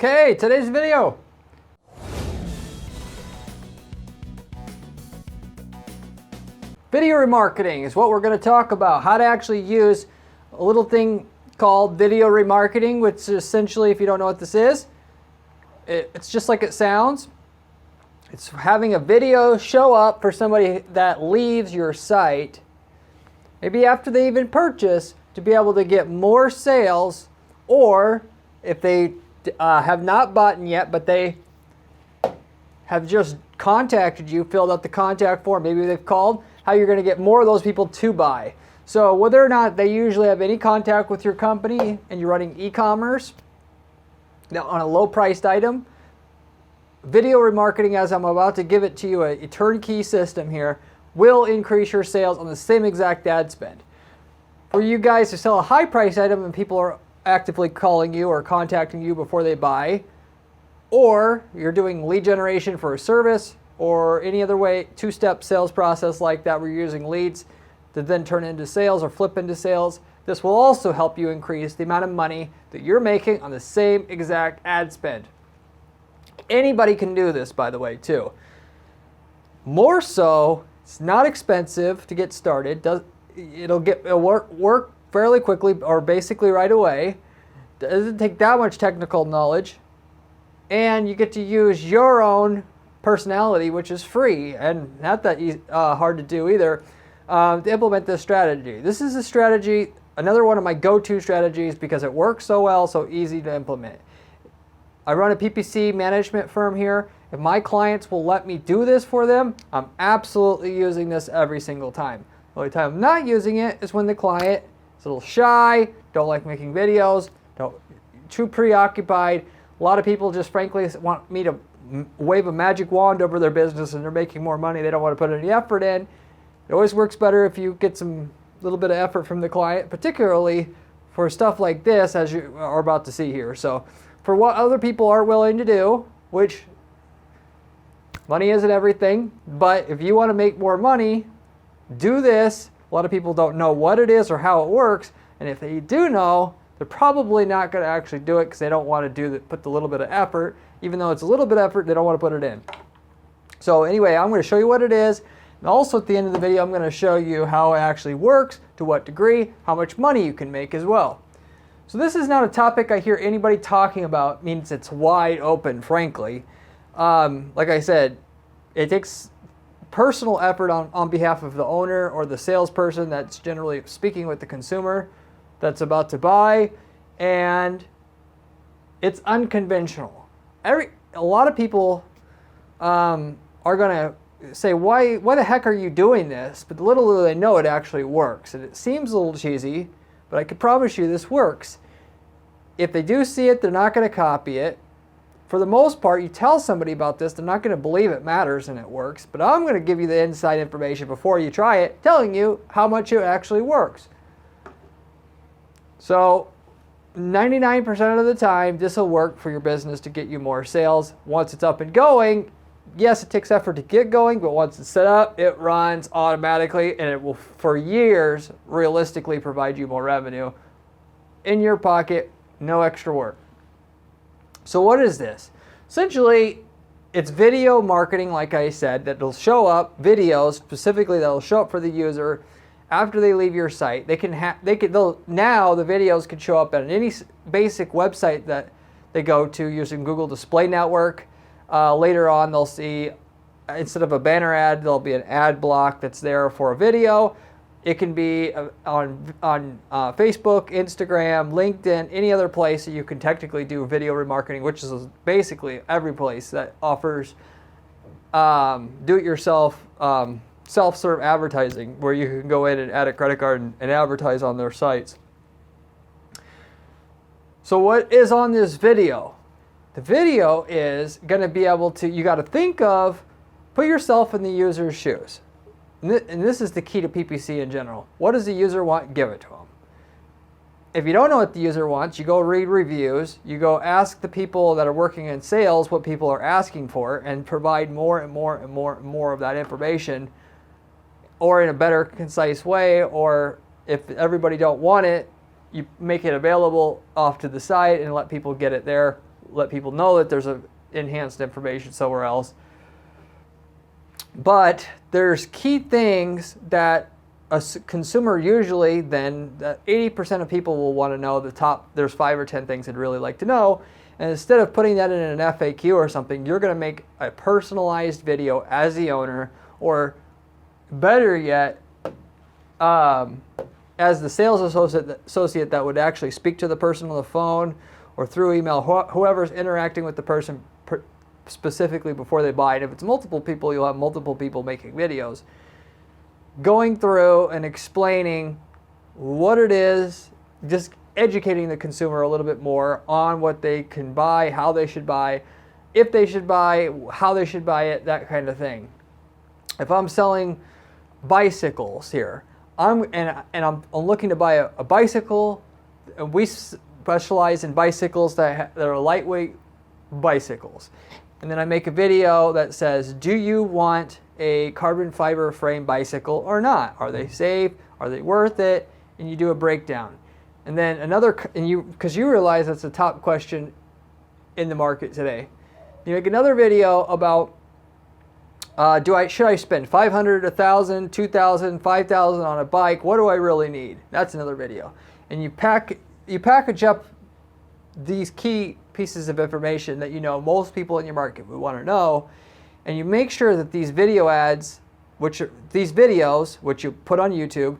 Okay, today's video. Video remarketing is what we're going to talk about. How to actually use a little thing called video remarketing, which is essentially, if you don't know what this is, it's just like it sounds. It's having a video show up for somebody that leaves your site, maybe after they even purchase, to be able to get more sales, or if they have not bought yet, but they have just contacted you, filled out the contact form, maybe they've called, how you're going to get more of those people to buy. So whether or not they usually have any contact with your company and you're running e-commerce now on a low priced item, video remarketing, as I'm about to give it to you, a turnkey system here, will increase your sales on the same exact ad spend. For you guys to sell a high price item and people are actively calling you or contacting you before they buy, or you're doing lead generation for a service or any other way, two-step sales process like that, where you're using leads to then turn into sales or flip into sales, this will also help you increase the amount of money that you're making on the same exact ad spend. Anybody can do this, by the way, too. More so, it's not expensive to get started. It'll work fairly quickly or basically right away. Doesn't take that much technical knowledge, and you get to use your own personality, which is free and not that hard to do either, to implement this strategy. This is a strategy, another one of my go-to strategies, because it works so well, so easy to implement. I run a PPC management firm here. If my clients will let me do this for them, I'm absolutely using this every single time. The only time I'm not using it is when the client is a little shy, don't like making videos, too preoccupied. A lot of people just frankly want me to wave a magic wand over their business and they're making more money. They don't want to put any effort in. It always works better if you get some little bit of effort from the client, particularly for stuff like this, as you are about to see here. So for what other people aren't willing to do, which money isn't everything, but if you want to make more money, do this. A lot of people don't know what it is or how it works, and if they do know, they're probably not going to actually do it because they don't want to put the little bit of effort. Even though it's a little bit of effort, they don't want to put it in. So anyway, I'm going to show you what it is, and also at the end of the video, I'm going to show you how it actually works, to what degree, how much money you can make as well. So this is not a topic I hear anybody talking about. It means it's wide open, frankly. Like I said, it takes personal effort on behalf of the owner or the salesperson that's generally speaking with the consumer that's about to buy, and it's unconventional. A lot of people are going to say, why the heck are you doing this? But little do they know it actually works. And it seems a little cheesy, but I can promise you this works. If they do see it, they're not going to copy it. For the most part, you tell somebody about this, they're not going to believe it matters and it works. But I'm going to give you the inside information before you try it, telling you how much it actually works. So 99% of the time, this will work for your business to get you more sales. Once it's up and going, yes, it takes effort to get going, but once it's set up, it runs automatically, and it will, for years, realistically provide you more revenue in your pocket, no extra work. So what is this? Essentially, it's video marketing, like I said, that will show up, videos specifically that will show up for the user after they leave your site. Now the videos can show up at any basic website that they go to using Google Display Network. Later on, they'll see, instead of a banner ad, there'll be an ad block that's there for a video. It can be on Facebook, Instagram, LinkedIn, any other place that you can technically do video remarketing, which is basically every place that offers do-it-yourself self-serve advertising, where you can go in and add a credit card and advertise on their sites. So what is on this video? The video is going to be able to, you got to think of, put yourself in the user's shoes. And this is the key to PPC in general. What does the user want? Give it to them. If you don't know what the user wants, you go read reviews, you go ask the people that are working in sales what people are asking for, and provide more and more and more and more of that information, or in a better, concise way, or if everybody don't want it, you make it available off to the side and let people get it there let people know that there's a enhanced information somewhere else. But there's key things that a consumer usually then, 80% of people will want to know there's 5 or 10 things they'd really like to know. And instead of putting that in an FAQ or something, you're going to make a personalized video as the owner, or better yet, as the sales associate that would actually speak to the person on the phone or through email, whoever's interacting with the person specifically before they buy. And if it's multiple people, you'll have multiple people making videos, going through and explaining what it is, just educating the consumer a little bit more on what they can buy, how they should buy, if they should buy, how they should buy it, that kind of thing. If I'm selling bicycles here, I'm looking to buy a bicycle, and we specialize in bicycles that are lightweight bicycles. And then I make a video that says, do you want a carbon fiber frame bicycle or not? Are they safe? Are they worth it? And you do a breakdown. And then because you realize that's the top question in the market today. You make another video about, should I spend $500, $1,000, $2,000, $5,000 on a bike? What do I really need? That's another video. And you package up these key pieces of information that most people in your market would want to know, and you make sure that these video ads, these videos, which you put on YouTube,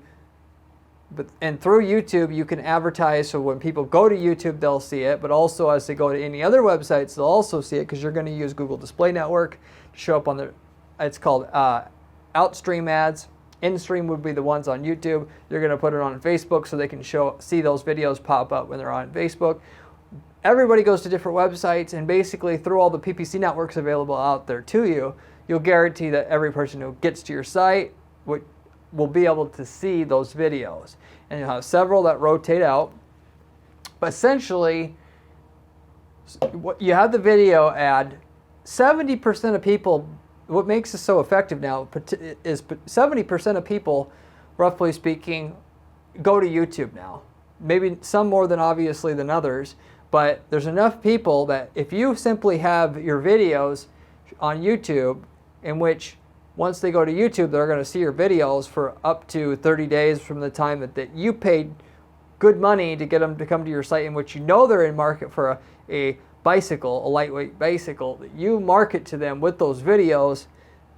and through YouTube you can advertise, so when people go to YouTube they'll see it, but also as they go to any other websites they'll also see it, because you're going to use Google Display Network to show up on it's called Outstream ads. InStream would be the ones on YouTube. You're going to put it on Facebook so they can see those videos pop up when they're on Facebook. Everybody goes to different websites, and basically through all the PPC networks available out there to you, you'll guarantee that every person who gets to your site will be able to see those videos. And you'll have several that rotate out. But essentially, you have the video ad. 70% of people, what makes this so effective now is 70% of people, roughly speaking, go to YouTube now. Maybe some more than obviously than others, but there's enough people that if you simply have your videos on YouTube, in which once they go to YouTube, they're going to see your videos for up to 30 days from the time that you paid good money to get them to come to your site, in which they're in market for a bicycle, a lightweight bicycle, that you market to them with those videos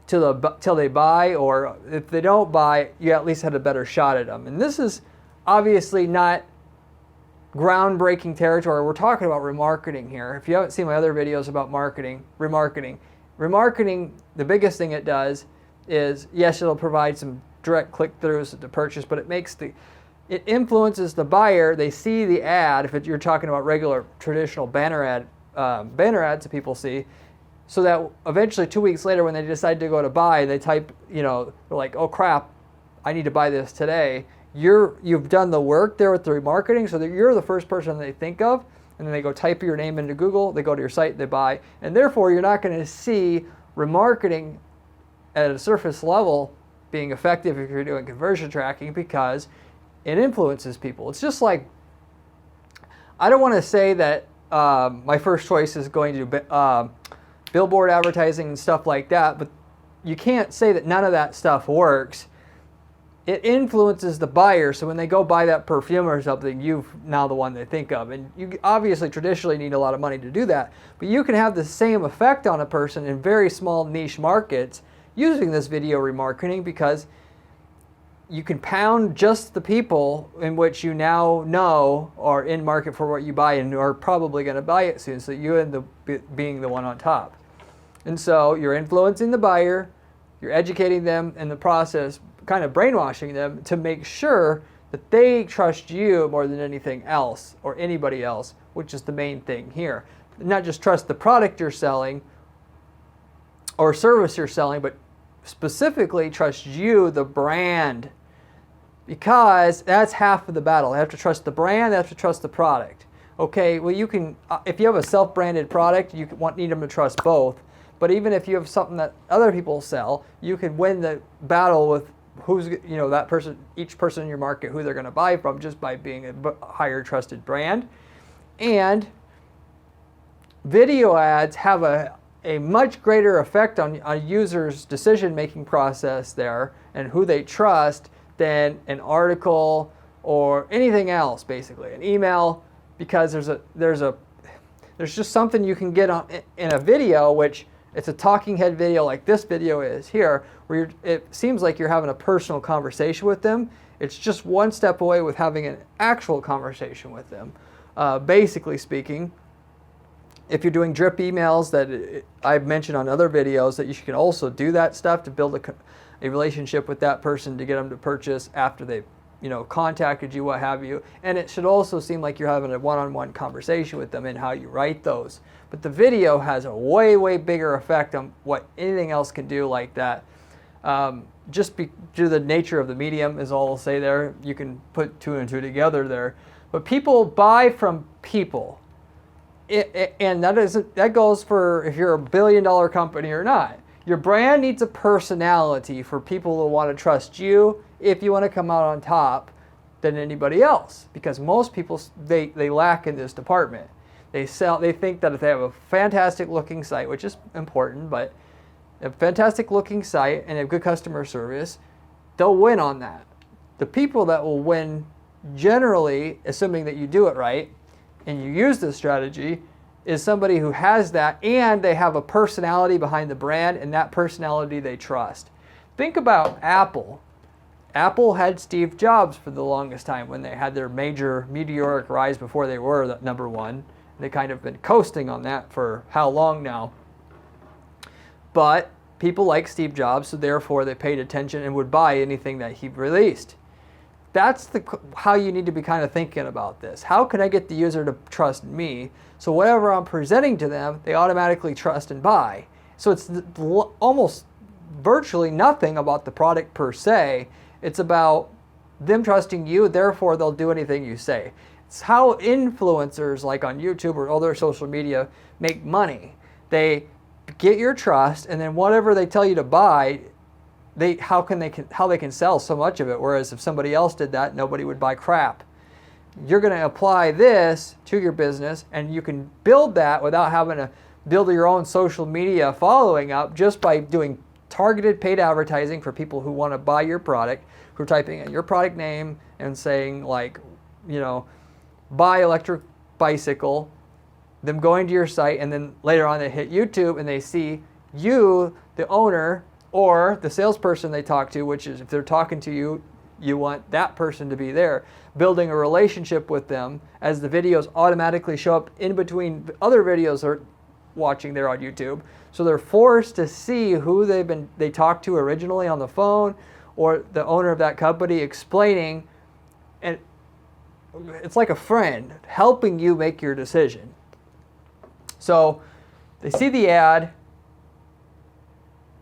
till they buy, or if they don't buy, you at least had a better shot at them. And this is obviously not groundbreaking territory. We're talking about remarketing here. If you haven't seen my other videos about remarketing, the biggest thing it does is, yes, it'll provide some direct click-throughs to purchase, but it influences the buyer. They see the ad, if you're talking about regular traditional banner ads that people see, so that eventually 2 weeks later when they decide to go to buy, they type, they're like, oh crap, I need to buy this today. You've done the work there with the remarketing, so that you're the first person they think of, and then they go type your name into Google, they go to your site, they buy, and therefore you're not going to see remarketing at a surface level being effective if you're doing conversion tracking, because it influences people. It's just like, I don't want to say that my first choice is going to billboard advertising and stuff like that, but you can't say that none of that stuff works. It influences the buyer, so when they go buy that perfume or something, you've now the one they think of. And you obviously traditionally need a lot of money to do that, but you can have the same effect on a person in very small niche markets using this video remarketing, because you can pound just the people in which you now know are in market for what you buy and are probably going to buy it soon, so you end up being the one on top. And so you're influencing the buyer, you're educating them in the process, kind of brainwashing them to make sure that they trust you more than anything else or anybody else, which is the main thing here. Not just trust the product you're selling or service you're selling, but specifically trust you, the brand, because that's half of the battle. They have to trust the brand, they have to trust the product. Okay, well you can, if you have a self-branded product, you need them to trust both. But even if you have something that other people sell, you can win the battle with who's, that person, each person in your market, who they're going to buy from, just by being a higher trusted brand. And video ads have a much greater effect on a user's decision-making process there and who they trust than an article or anything else, basically. An email, because there's just something you can get on in a video, which it's a talking head video like this video is here, where it seems like you're having a personal conversation with them. It's just one step away with having an actual conversation with them. Basically speaking, if you're doing drip emails that I've mentioned on other videos, that you can also do that stuff to build a relationship with that person to get them to purchase after they've contacted you, what have you. And it should also seem like you're having a one-on-one conversation with them in how you write those. But the video has a way, way bigger effect on what anything else can do like that. Just due to the nature of the medium is all I'll say there. You can put two and two together there. But people buy from people. And that goes for if you're a billion-dollar company or not. Your brand needs a personality for people to want to trust you if you want to come out on top than anybody else. Because most people, they lack in this department. They think that if they have a fantastic looking site, which is important, but a fantastic looking site and a good customer service, they'll win on that. The people that will win generally, assuming that you do it right and you use this strategy, is somebody who has that and they have a personality behind the brand, and that personality they trust. Think about Apple. Apple had Steve Jobs for the longest time when they had their major meteoric rise before they were the number one. They kind of been coasting on that for how long now? But people like Steve Jobs, so therefore they paid attention and would buy anything that he released. That's how you need to be kind of thinking about this. How can I get the user to trust me? So whatever I'm presenting to them, they automatically trust and buy. So it's almost virtually nothing about the product per se. It's about them trusting you, therefore they'll do anything you say. It's how influencers like on YouTube or other social media make money. They get your trust, and then whatever they tell you to buy, how they can sell so much of it, whereas if somebody else did that, nobody would buy crap. You're going to apply this to your business, and you can build that without having to build your own social media following up, just by doing targeted paid advertising for people who want to buy your product, who are typing in your product name and saying like, buy electric bicycle, them going to your site, and then later on they hit YouTube and they see you, the owner, or the salesperson they talk to, which is if they're talking to you, you want that person to be there, building a relationship with them as the videos automatically show up in between other videos they're watching there on YouTube. So they're forced to see who they talked to originally on the phone, or the owner of that company explaining, and it's like a friend helping you make your decision. So they see the ad.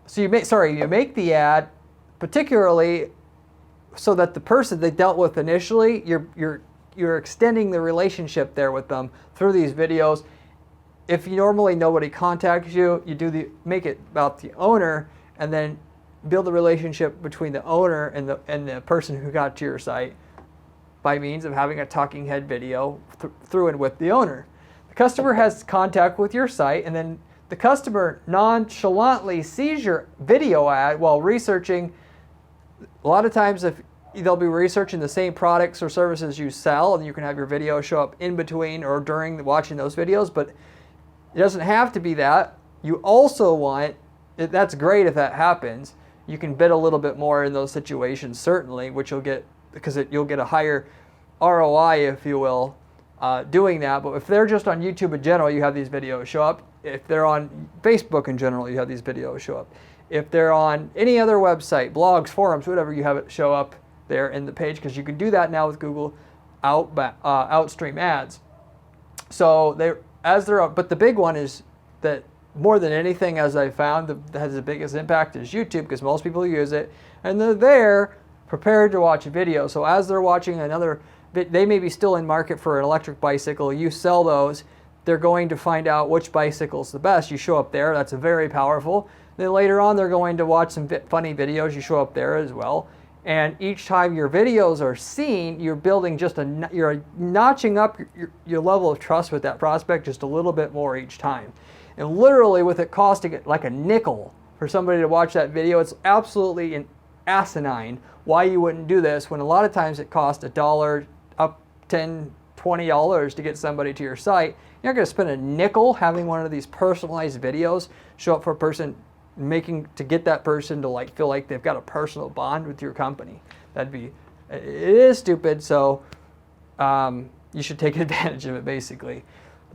So you make the ad particularly so that the person they dealt with initially, you're extending the relationship there with them through these videos. If normally nobody contacts you, you make it about the owner, and then build a relationship between the owner and the person who got to your site by means of having a talking head video through and with the owner. The customer has contact with your site, and then the customer nonchalantly sees your video ad while researching. A lot of times they'll be researching the same products or services you sell, and you can have your video show up in between or during watching those videos, but it doesn't have to be that. You also want, that's great if that happens. You can bid a little bit more in those situations, certainly, which you'll get, because you'll get a higher ROI, if you will, doing that. But if they're just on YouTube in general, you have these videos show up. If they're on Facebook in general, you have these videos show up. If they're on any other website, blogs, forums, whatever, you have it show up there in the page, because you can do that now with Google Outstream ads. So but the big one is that more than anything, as I found, that has the biggest impact is YouTube, because most people use it, and they're there prepared to watch a video. So as they're watching they may be still in market for an electric bicycle. You sell those. They're going to find out which bicycle's the best. You show up there. That's very powerful. Then later on, they're going to watch some funny videos. You show up there as well. And each time your videos are seen, you're building you're notching up your level of trust with that prospect just a little bit more each time. And literally with it costing like a nickel for somebody to watch that video, it's absolutely asinine why you wouldn't do this when a lot of times it costs $1, up $10, $20 to get somebody to your site. You're not going to spend a nickel having one of these personalized videos show up for a person to get that person to like feel like they've got a personal bond with your company. It is stupid, so you should take advantage of it basically.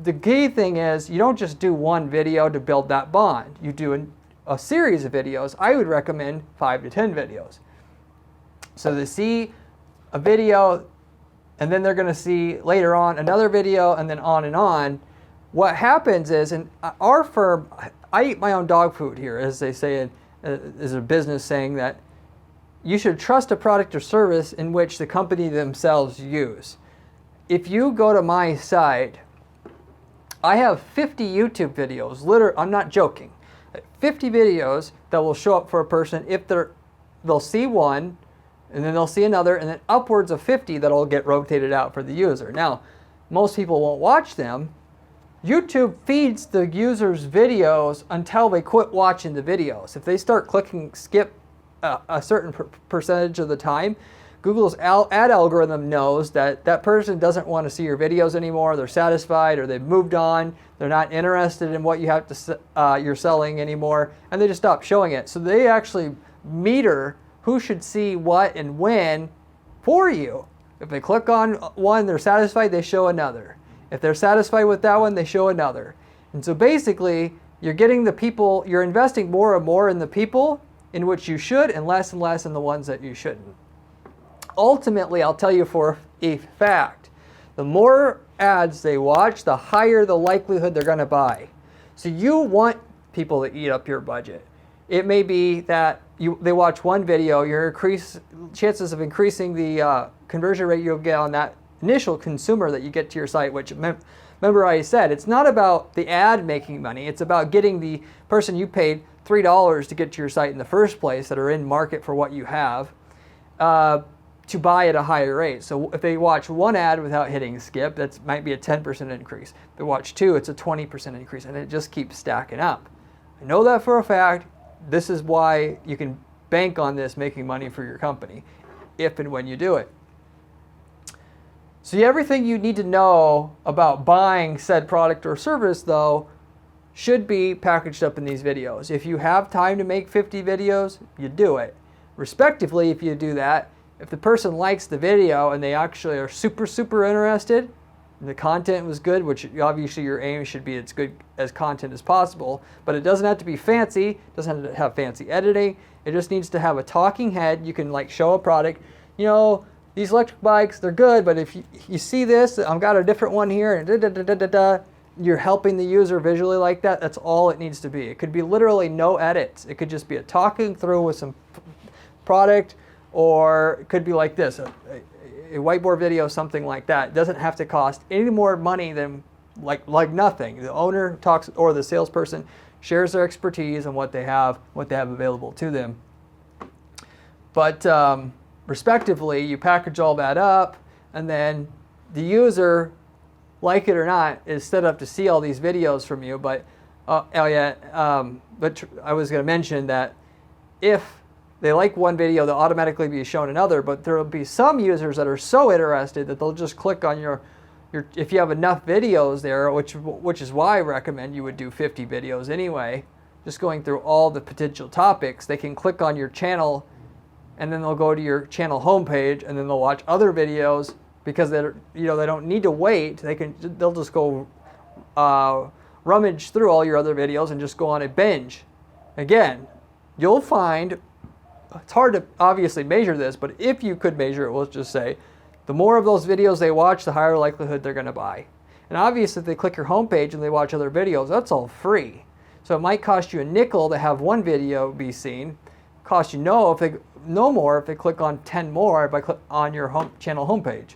The key thing is you don't just do one video to build that bond. You do a series of videos. I would recommend 5 to 10 videos. So they see a video and then they're going to see later on another video and then on and on. What happens is, in our firm, I eat my own dog food here, as they say, is a business saying that you should trust a product or service in which the company themselves use. If you go to my site, I have 50 YouTube videos, I'm not joking, 50 videos that will show up for a person if they'll see one, and then they'll see another, and then upwards of 50 that'll get rotated out for the user. Now, most people won't watch them. YouTube feeds the user's videos until they quit watching the videos. If they start clicking skip a certain percentage of the time, Google's ad algorithm knows that that person doesn't want to see your videos anymore. They're satisfied, or they've moved on. They're not interested in what you have to you're selling anymore, and they just stop showing it. So they actually meter who should see what and when for you. If they click on one, they're satisfied, they show another. If they're satisfied with that one, they show another. And so basically, you're getting the people, you're investing more and more in the people in which you should, and less in the ones that you shouldn't. Ultimately, I'll tell you for a fact, the more ads they watch, the higher the likelihood they're going to buy. So you want people to eat up your budget. It may be that they watch one video, your chances of increasing the conversion rate you'll get on that initial consumer that you get to your site, which remember I said, it's not about the ad making money, it's about getting the person you paid $3 to get to your site in the first place that are in market for what you have to buy at a higher rate. So if they watch one ad without hitting skip, that might be a 10% increase. If they watch two, it's a 20% increase, and it just keeps stacking up. I know that for a fact. This is why you can bank on this making money for your company if and when you do it. So everything you need to know about buying said product or service, though, should be packaged up in these videos. If you have time to make 50 videos, you do it. Respectively, if you do that, if the person likes the video and they actually are super interested, and the content was good, which obviously your aim should be as good as content as possible, but it doesn't have to be fancy, doesn't have to have fancy editing, it just needs to have a talking head. You can like show a product, you know, these electric bikes, they're good, but if you see this, I've got a different one here, and you're helping the user visually like that, that's all it needs to be. It could be literally no edits. It could just be a talking through with some product, or it could be like this, a whiteboard video, something like that. It doesn't have to cost any more money than like nothing. The owner talks, or the salesperson shares their expertise and what they have available to them. But respectively, you package all that up, and then the user, like it or not, is set up to see all these videos from you. But but I was going to mention that if they like one video, they'll automatically be shown another, but there will be some users that are so interested that they'll just click on your if you have enough videos there, which is why I recommend you would do 50 videos anyway, just going through all the potential topics. They can click on your channel, and then they'll go to your channel homepage, and then they'll watch other videos because they don't need to wait. They'll just go rummage through all your other videos and just go on a binge. Again, you'll find, it's hard to obviously measure this, but if you could measure it, we'll just say, the more of those videos they watch, the higher likelihood they're going to buy. And obviously, if they click your homepage and they watch other videos, that's all free. So it might cost you a nickel to have one video be seen. Cost you no more if they click on 10 more by click on your channel homepage.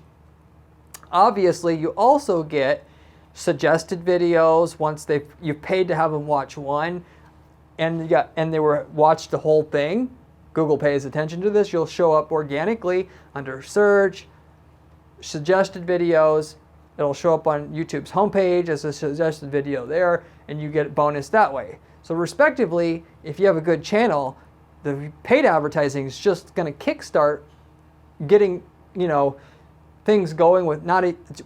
Obviously, you also get suggested videos once you've paid to have them watch one, and they were watched the whole thing. Google pays attention to this, you'll show up organically under search, suggested videos. It'll show up on YouTube's homepage as a suggested video there, and you get bonus that way. So respectively, if you have a good channel, the paid advertising is just going to kickstart getting, things going with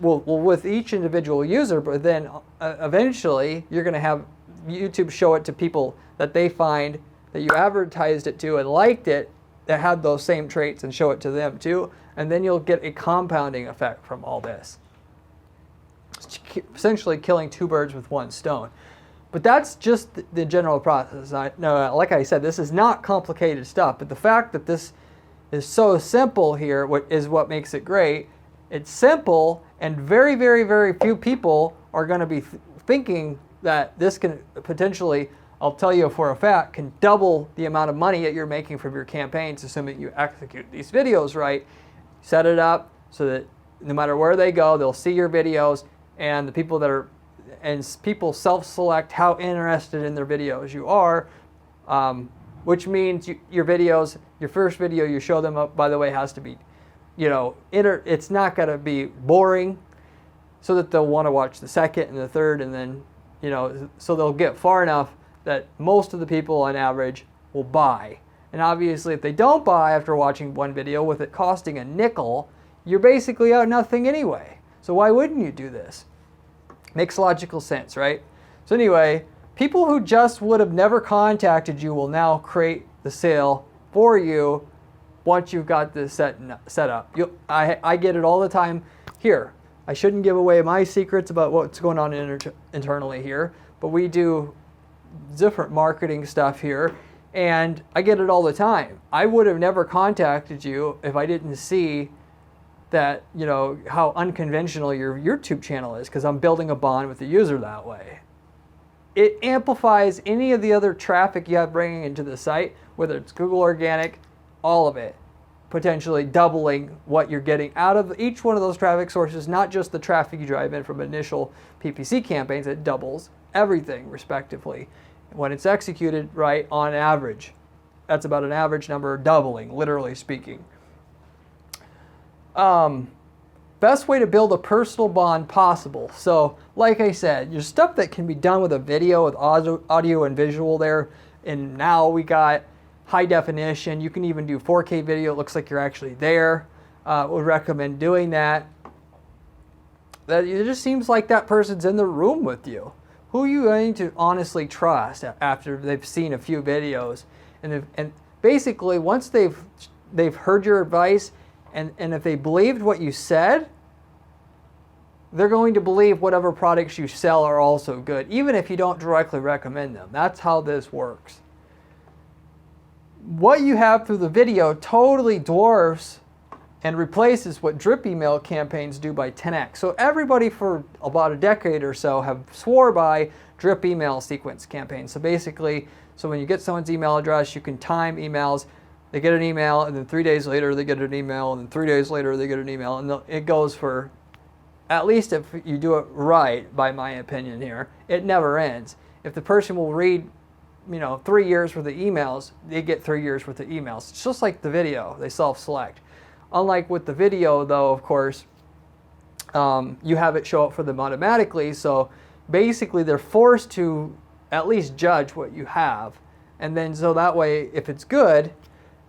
with each individual user, but then eventually you're going to have YouTube show it to people that they find that you advertised it to and liked it, that had those same traits, and show it to them too, and then you'll get a compounding effect from all this. It's essentially killing two birds with one stone. But that's just the general process. Like I said, this is not complicated stuff, but the fact that this is so simple here is what makes it great. It's simple, and very, very, very few people are going to be thinking that this can potentially, I'll tell you for a fact, can double the amount of money that you're making from your campaigns, assuming you execute these videos right. Set it up so that no matter where they go, they'll see your videos, and the people people self-select how interested in their videos you are, which means your videos, your first video you show them up, by the way, has to be, it's not going to be boring, so that they'll want to watch the second and the third, and then, so they'll get far enough that most of the people on average will buy. And obviously, if they don't buy after watching one video with it costing a nickel, you're basically out nothing anyway. So why wouldn't you do this? Makes logical sense, right? So anyway, people who just would have never contacted you will now create the sale for you once you've got this set up. I get it all the time here. I shouldn't give away my secrets about what's going on internally here, but we do different marketing stuff here, and I get it all the time. I would have never contacted you if I didn't see that, how unconventional your YouTube channel is, because I'm building a bond with the user that way. It amplifies any of the other traffic you have bringing into the site, whether it's Google organic, all of it, potentially doubling what you're getting out of each one of those traffic sources, not just the traffic you drive in from initial PPC campaigns. It doubles everything respectively when it's executed right on average. That's about an average number, doubling, literally speaking. Best way to build a personal bond possible. So, like I said, your stuff that can be done with a video, with audio and visual there, and now we got high definition. You can even do 4K video. It looks like you're actually there. Would recommend doing that. It just seems like that person's in the room with you. Who are you going to honestly trust after they've seen a few videos? And basically, once they've heard your advice, and if they believed what you said, they're going to believe whatever products you sell are also good, even if you don't directly recommend them. That's how this works. What you have through the video totally dwarfs and replaces what drip email campaigns do by 10x. So everybody for about a decade or so have swore by drip email sequence campaigns. So basically, when you get someone's email address, you can time emails. They get an email, and then 3 days later they get an email, and then 3 days later they get an email, and it goes for, at least if you do it right, by my opinion here, it never ends. If the person will read 3 years worth of emails, they get 3 years worth of emails. It's just like the video, they self-select. Unlike with the video though, of course, you have it show up for them automatically, so basically they're forced to at least judge what you have. And then so that way, if it's good,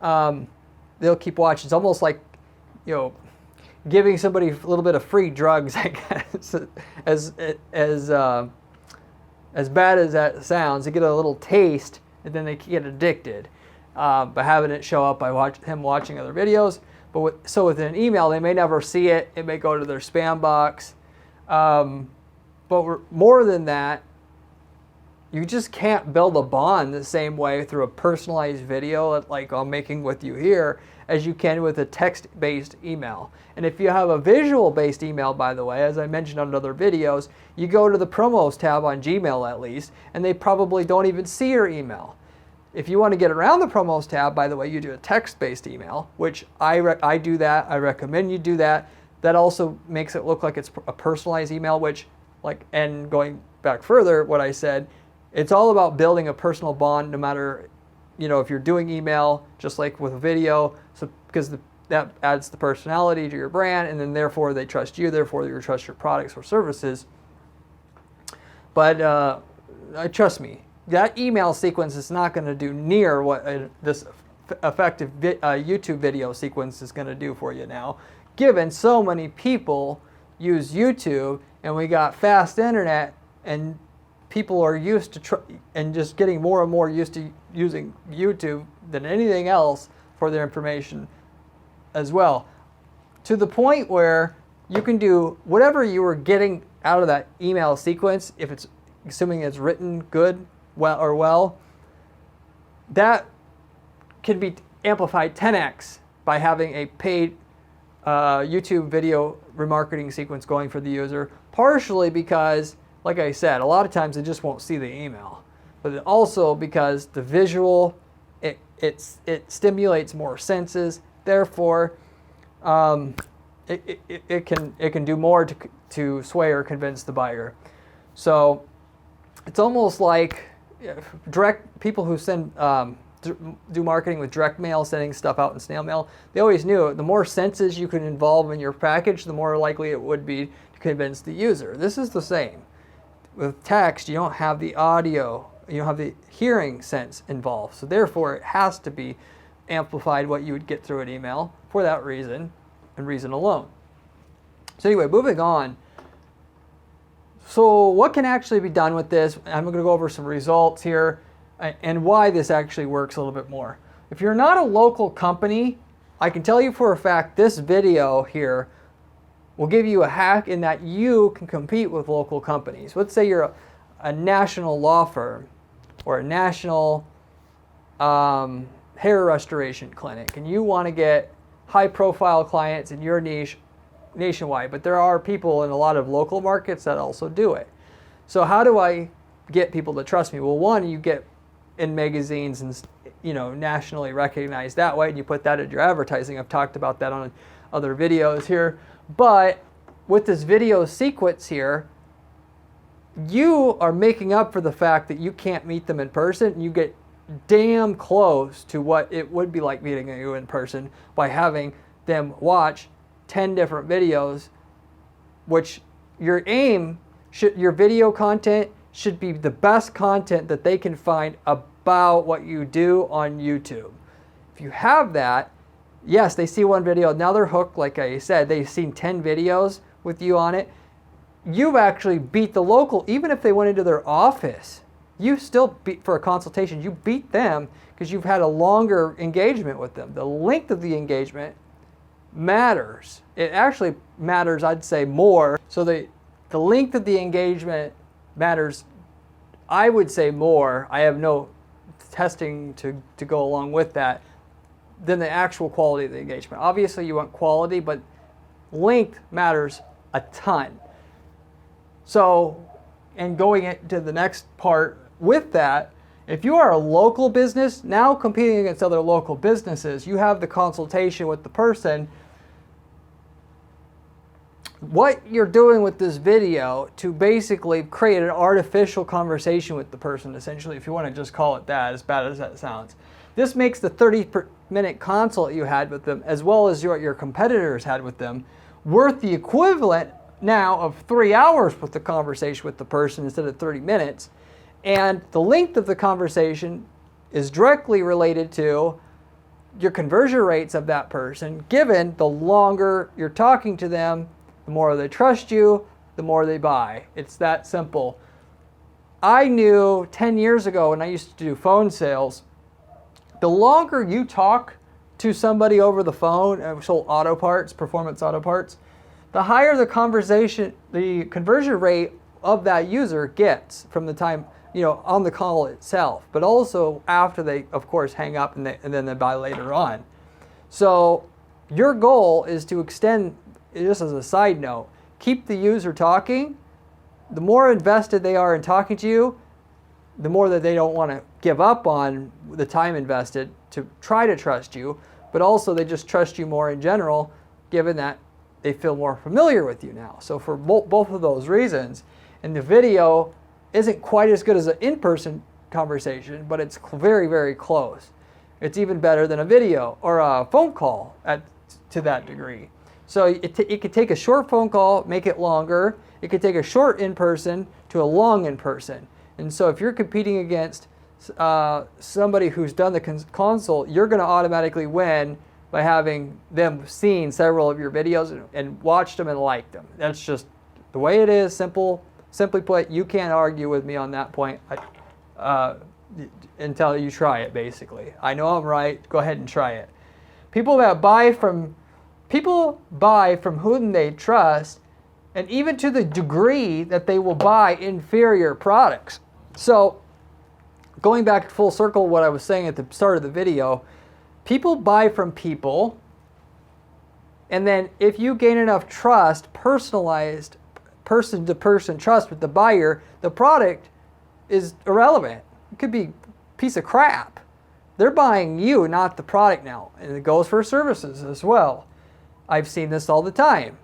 they'll keep watching. It's almost like, giving somebody a little bit of free drugs, I guess, as bad as that sounds. They get a little taste, and then they get addicted by having it show up by watching other videos. But with an email, they may never see it. It may go to their spam box. But more than that, you just can't build a bond the same way through a personalized video like I'm making with you here as you can with a text-based email. And if you have a visual-based email, by the way, as I mentioned on other videos, you go to the promos tab on Gmail at least, and they probably don't even see your email. If you want to get around the promos tab, by the way, you do a text-based email, which I do that. I recommend you do that. That also makes it look like it's a personalized email, and going back further, what I said, it's all about building a personal bond no matter if you're doing email, just like with video, so because that adds the personality to your brand, and then therefore they trust you, therefore you trust your products or services. But trust me, that email sequence is not going to do near what this effective YouTube video sequence is going to do for you now, given so many people use YouTube, and we got fast internet, and people are used to and just getting more and more used to using YouTube than anything else for their information as well, to the point where you can do whatever you were getting out of that email sequence, if it's assuming it's written good, well, that can be amplified 10x by having a paid YouTube video remarketing sequence going for the user, partially because, like I said, a lot of times they just won't see the email, but also because the visual, it stimulates more senses, therefore it can do more to sway or convince the buyer. So it's almost like direct people who send do marketing with direct mail, sending stuff out in snail mail. They always knew the more senses you can involve in your package, the more likely it would be to convince the user. This is the same. With text, you don't have the audio, you don't have the hearing sense involved. So therefore, it has to be amplified what you would get through an email for that reason and reason alone. So anyway, moving on. So what can actually be done with this? I'm going to go over some results here and why this actually works a little bit more. If you're not a local company, I can tell you for a fact this video here will give you a hack in that you can compete with local companies. Let's say you're a national law firm or a national hair restoration clinic, and you want to get high-profile clients in your niche nationwide, but there are people in a lot of local markets that also do it. So how do I get people to trust me? Well, one, you get in magazines and nationally recognized that way, and you put that in your advertising. I've talked about that on other videos here. But with this video sequence here, you are making up for the fact that you can't meet them in person, and you get damn close to what it would be like meeting you in person by having them watch 10 different videos, which your video content should be the best content that they can find about what you do on YouTube. If you have that, yes, they see one video, now they're hooked. Like I said, they've seen 10 videos with you on it. You've actually beat the local, even if they went into their office, you still beat, for a consultation, you beat them because you've had a longer engagement with them. The length of the engagement matters. It actually matters, I'd say, more. So the length of the engagement matters, I would say, more. I have no testing to go along with that than the actual quality of the engagement. Obviously, you want quality, but length matters a ton. So, and going into the next part with that, if you are a local business, now competing against other local businesses, you have the consultation with the person. What you're doing with this video to basically create an artificial conversation with the person, essentially, if you want to just call it that, as bad as that sounds. This makes the 30-minute consult you had with them, as well as what your competitors had with them, worth the equivalent now of 3 hours with the conversation with the person instead of 30 minutes. And the length of the conversation is directly related to your conversion rates of that person, given the longer you're talking to them, the more they trust you, the more they buy. It's that simple. I knew 10 years ago when I used to do phone sales, the longer you talk to somebody over the phone, and sold auto parts, performance auto parts, the higher the conversion rate of that user gets from the time, on the call itself, but also after they, of course, hang up and then they buy later on. So your goal is to extend, just as a side note, keep the user talking. The more invested they are in talking to you, the more that they don't want to give up on the time invested to try to trust you, but also they just trust you more in general, given that they feel more familiar with you now. So for both of those reasons, and the video isn't quite as good as an in-person conversation, but it's very, very close. It's even better than a video or a phone call to that degree. So it could take a short phone call, make it longer. It could take a short in-person to a long in-person. And so if you're competing against somebody who's done the consult, you're going to automatically win by having them seen several of your videos and watched them and liked them. That's just the way it is. Simply put, you can't argue with me on that point until you try it, basically. I know I'm right. Go ahead and try it. People buy from whom they trust, and even to the degree that they will buy inferior products. So going back full circle what I was saying at the start of the video, people buy from people, and then if you gain enough trust, personalized person-to-person trust with the buyer, the product is irrelevant. It could be a piece of crap. They're buying you, not the product now. And it goes for services as well. I've seen this all the time.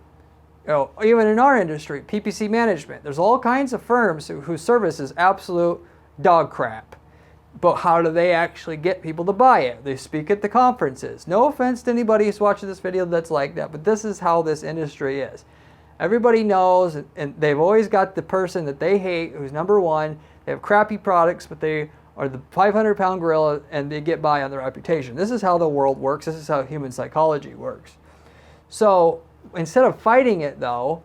Even in our industry, PPC management, there's all kinds of firms whose service is absolute dog crap. But how do they actually get people to buy it? They speak at the conferences. No offense to anybody who's watching this video that's like that, but this is how this industry is. Everybody knows, and they've always got the person that they hate who's number one. They have crappy products, but they are the 500-pound gorilla, and they get by on their reputation. This is how the world works. This is how human psychology works. So instead of fighting it, though,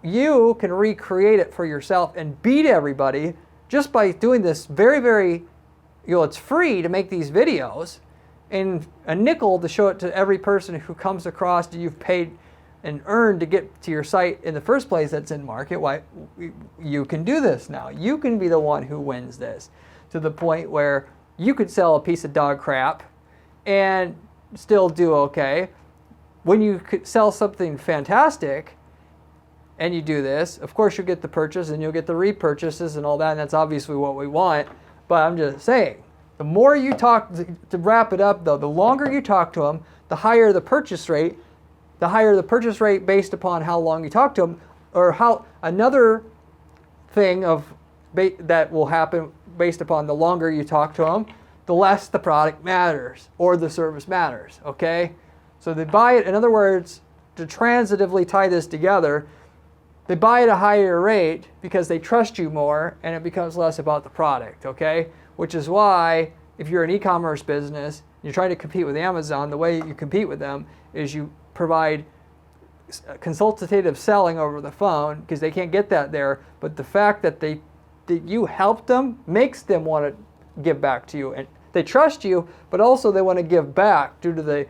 you can recreate it for yourself and beat everybody just by doing this very, very, it's free to make these videos, and a nickel to show it to every person who comes across that you've paid and earned to get to your site in the first place that's in market. Why you can do this now. You can be the one who wins this to the point where you could sell a piece of dog crap and still do okay. When you could sell something fantastic and you do this, of course you'll get the purchase and you'll get the repurchases and all that, and that's obviously what we want. But I'm just saying, the more you talk, to wrap it up though, the longer you talk to them, the higher the purchase rate. The higher the purchase rate based upon how long you talk to them, or how another thing that will happen based upon the longer you talk to them, the less the product matters or the service matters, okay? So they buy it, in other words, to transitively tie this together, they buy at a higher rate because they trust you more, and it becomes less about the product, okay? Which is why if you're an e-commerce business, you're trying to compete with Amazon, the way you compete with them is you provide consultative selling over the phone because they can't get that there. But the fact that you helped them makes them want to give back to you, and they trust you, but also they want to give back due to the.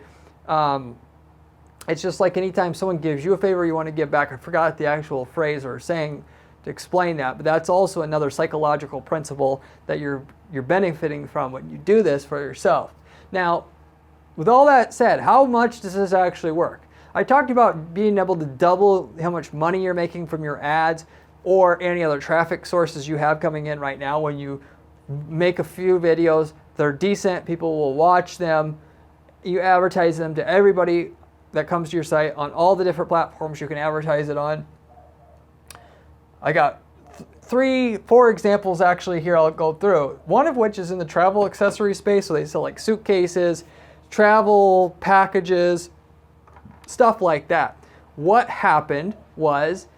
It's just like anytime someone gives you a favor, you want to give back. I forgot the actual phrase or saying to explain that, but that's also another psychological principle that you're benefiting from when you do this for yourself. Now, with all that said, how much does this actually work? I talked about being able to double how much money you're making from your ads or any other traffic sources you have coming in right now. When you make a few videos, they're decent, people will watch them, you advertise them to everybody that comes to your site on all the different platforms you can advertise it on. I got 3-4 examples actually here I'll go through. One of which is in the travel accessory space, so they sell like suitcases, travel packages, stuff like that. What happened was,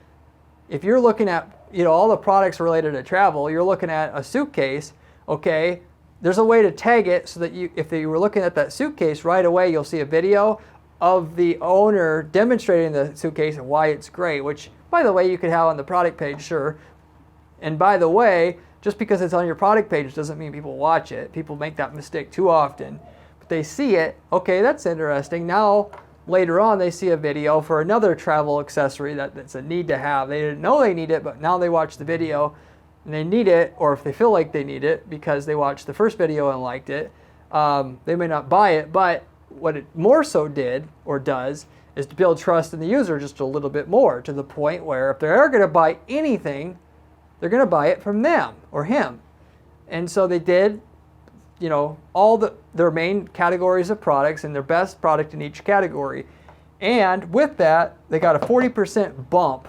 if you're looking at all the products related to travel, you're looking at a suitcase, okay, there's a way to tag it so that if you were looking at that suitcase right away, you'll see a video of the owner demonstrating the suitcase and why it's great, which by the way you could have on the product page, sure. And by the way, just because it's on your product page doesn't mean people watch it. People make that mistake too often. They see it, okay, that's interesting. Now, later on, they see a video for another travel accessory that's a need to have. They didn't know they need it, but now they watch the video and they need it, or if they feel like they need it because they watched the first video and liked it, they may not buy it, but what it more so did or does is to build trust in the user just a little bit more, to the point where if they're going to buy anything, they're going to buy it from them or him. And so they did all their main categories of products and their best product in each category. And with that, they got a 40% bump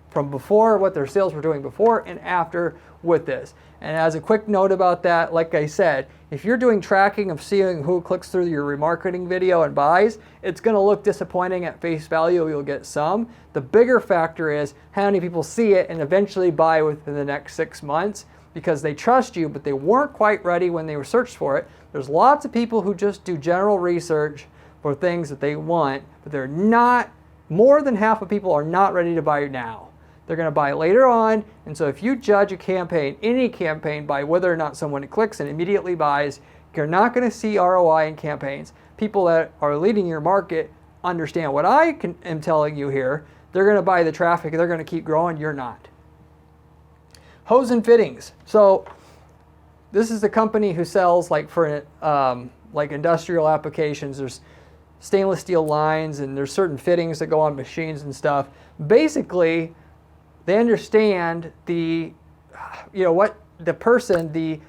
from before, what their sales were doing before and after with this. And as a quick note about that, like I said, if you're doing tracking of seeing who clicks through your remarketing video and buys, it's going to look disappointing at face value. You'll get some. The bigger factor is how many people see it and eventually buy within the next 6 months because they trust you, but they weren't quite ready when they were searched for it. There's lots of people who just do general research for things that they want, but they're not, more than half of people are not ready to buy now. They're going to buy later on, and so if you judge a campaign, any campaign, by whether or not someone clicks and immediately buys, you're not going to see ROI in campaigns. People that are leading your market understand what I am telling you here. They're going to buy the traffic, they're going to keep growing, you're not. Hose and fittings. So this is the company who sells like for like industrial applications. There's stainless steel lines and there's certain fittings that go on machines and stuff. Basically, they understand the, what the person, the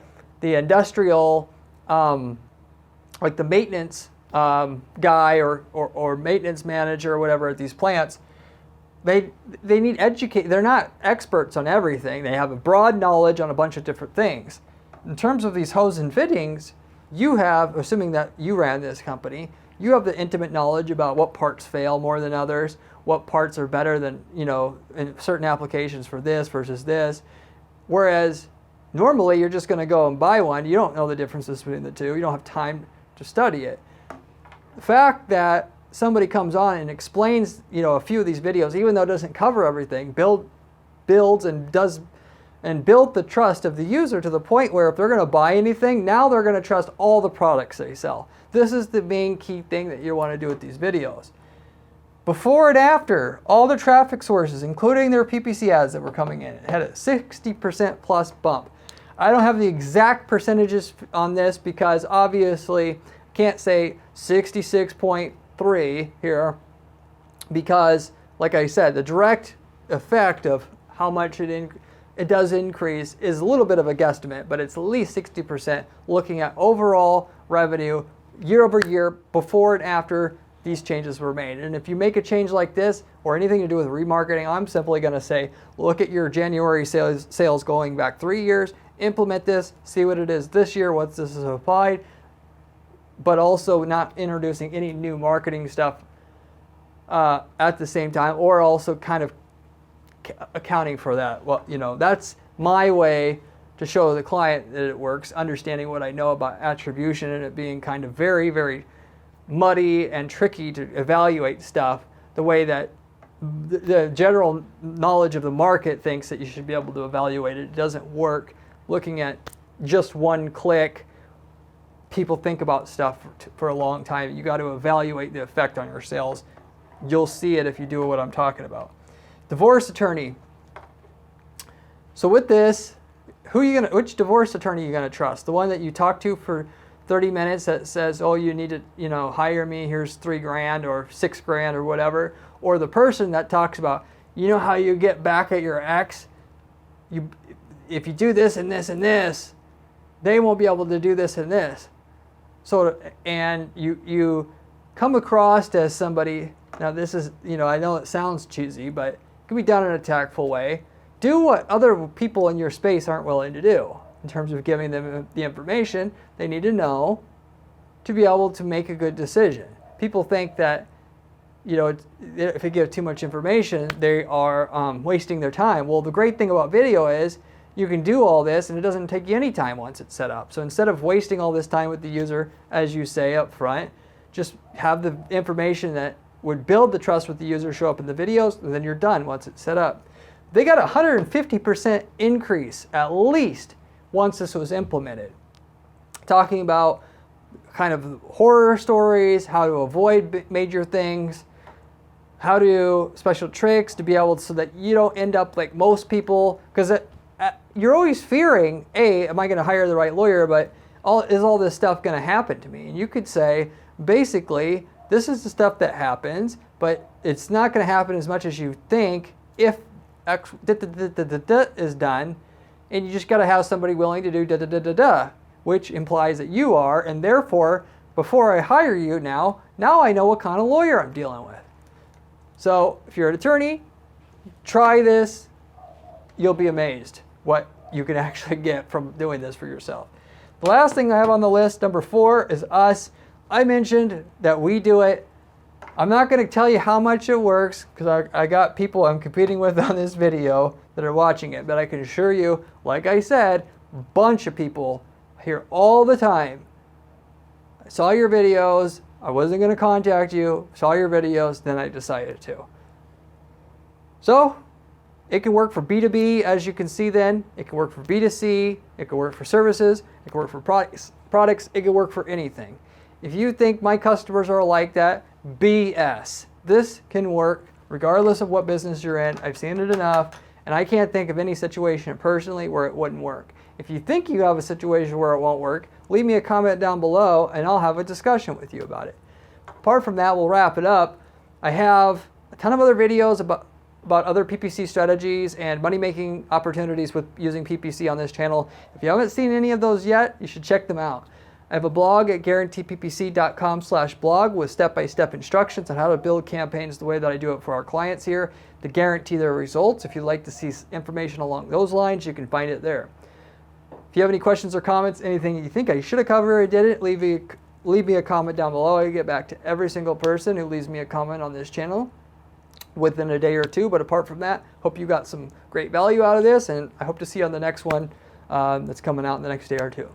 industrial, like the maintenance guy or maintenance manager or whatever at these plants, they need educate. They're not experts on everything. They have a broad knowledge on a bunch of different things. In terms of these hose and fittings, you have, assuming that you ran this company, you have the intimate knowledge about what parts fail more than others, what parts are better than, in certain applications for this versus this. Whereas normally you're just going to go and buy one. You don't know the differences between the two. You don't have time to study it. The fact that somebody comes on and explains, a few of these videos, even though it doesn't cover everything, builds and build the trust of the user to the point where if they're going to buy anything, now they're going to trust all the products they sell. This is the main key thing that you want to do with these videos. Before and after, all the traffic sources, including their PPC ads that were coming in, it had a 60% plus bump. I don't have the exact percentages on this because obviously I can't say 66.3 here because, like I said, the direct effect of how much it does increase is a little bit of a guesstimate, but it's at least 60% looking at overall revenue year over year before and after these changes were made. And if you make a change like this or anything to do with remarketing, I'm simply going to say, look at your January sales going back 3 years, implement this, see what it is this year, what this is applied, but also not introducing any new marketing stuff at the same time, or also kind of accounting for that. Well, that's my way to show the client that it works, understanding what I know about attribution and it being kind of very, very muddy and tricky to evaluate stuff the way that the general knowledge of the market thinks that you should be able to evaluate it. It doesn't work looking at just one click. People think about stuff for a long time. You got to evaluate the effect on your sales. You'll see it if you do what I'm talking about. Divorce attorney. So with this, which divorce attorney are you gonna trust? The one that you talk to for 30 minutes that says, oh, you need to, hire me, here's $3,000 or $6,000 or whatever, or the person that talks about, how you get back at your ex? If you do this and this and this, they won't be able to do this and this. So, and you come across as somebody, now this is, I know it sounds cheesy, but it can be done in a tactful way. Do what other people in your space aren't willing to do in terms of giving them the information they need to know to be able to make a good decision. People think that, if they give too much information, they are wasting their time. Well, the great thing about video is you can do all this and it doesn't take you any time once it's set up. So instead of wasting all this time with the user, as you say up front, just have the information that would build the trust with the user show up in the videos, and then you're done once it's set up. They got a 150% increase at least once this was implemented. Talking about kind of horror stories, how to avoid major things, how to special tricks to be able to, so that you don't end up like most people, because you're always fearing, am I going to hire the right lawyer, but is all this stuff going to happen to me? And you could say, basically, this is the stuff that happens, but it's not going to happen as much as you think if X is done, and you just got to have somebody willing to do which implies that you are, and therefore, before I hire you now I know what kind of lawyer I'm dealing with. So if you're an attorney, try this. You'll be amazed what you can actually get from doing this for yourself. The last thing I have on the list, number 4, is us. I mentioned that we do it. I'm not going to tell you how much it works because I got people I'm competing with on this video that are watching it, but I can assure you, like I said, a bunch of people here all the time. I saw your videos, I wasn't going to contact you, saw your videos, then I decided to. So, it can work for B2B, as you can see then. It can work for B2C. It can work for services. It can work for products. It can work for anything. If you think my customers are like that, BS. This can work regardless of what business you're in. I've seen it enough, and I can't think of any situation personally where it wouldn't work. If you think you have a situation where it won't work, leave me a comment down below, and I'll have a discussion with you about it. Apart from that, we'll wrap it up. I have a ton of other videos about other PPC strategies and money-making opportunities with using PPC on this channel. If you haven't seen any of those yet, you should check them out. I have a blog at guaranteeppc.com/blog with step-by-step instructions on how to build campaigns the way that I do it for our clients here to guarantee their results. If you'd like to see information along those lines, you can find it there. If you have any questions or comments, anything you think I should have covered or didn't, leave me a comment down below. I get back to every single person who leaves me a comment on this channel within a day or two. But apart from that, hope you got some great value out of this, and I hope to see you on the next one that's coming out in the next day or two.